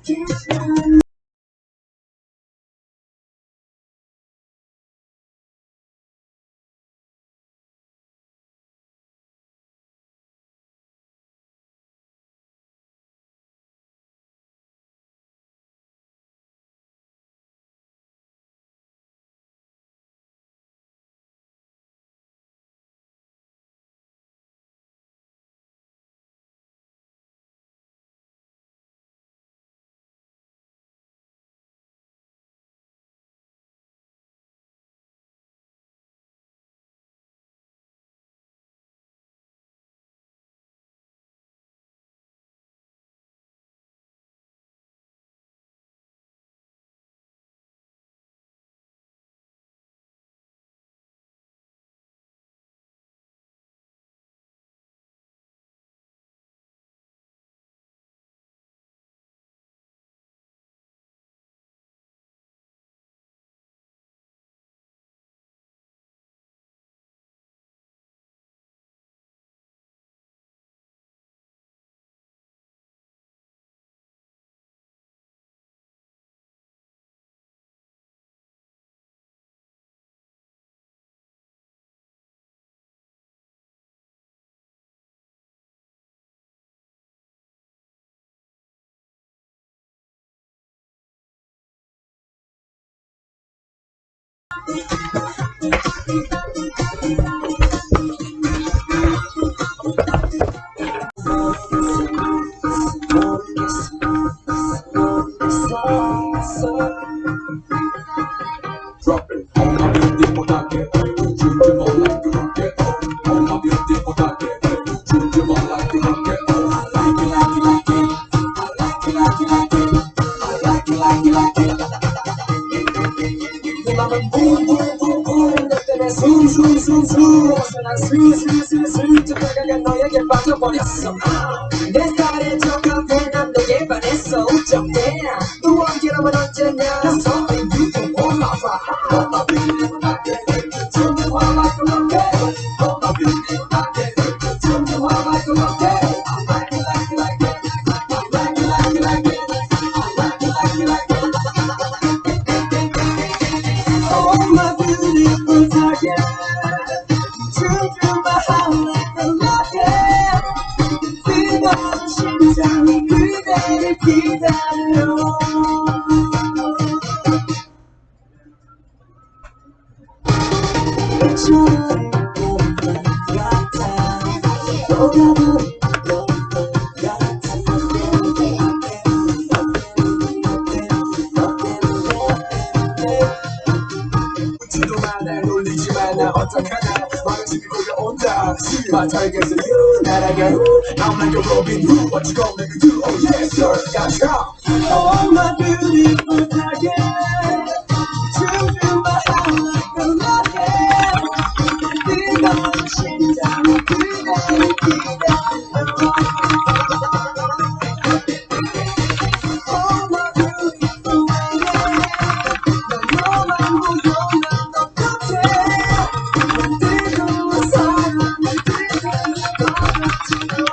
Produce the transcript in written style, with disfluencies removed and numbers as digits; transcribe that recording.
Drop it. All my beautiful dark Jump like a rocket. All my beautiful dark Jump like a rocket. I like it, like it, like it. I like it, like it, like it. I like it, like it, like it. 내 맘은 붕붕붕붕 너 때문에 숨숨숨숨 난 슬슬슬슬 다가가 너에게 빠져버렸어 내 스타일에 적합해 난 너에 반했어 어쩌대 또 언제라면 언제냐 So you can hold my fire Hold my beautiful rocket Turn me wild like a rocket Hold my beautiful rocket Turn me wild like a rocket I like it, like it, like it I like it, like it, like it I like it, like it, like it Oh my beautiful target True to my heart like a rocket 뜨거운 심장이 그대를 기다려 처럼 너무나 같아 녹아버린 날 놀리지만 나 어떡하나 많은 집이 몰려온다 씨발 target's you 날아가 후 I'm like a Robin Hood What you gonna do? Oh yes sir Gosh go Oh my beautiful target True to my heart like a rocket 뜨거운 심장이 그대를 기다려 Oh my beautiful lady 난 너만 보여 뜨거운 사랑을 뜨거운 바람처럼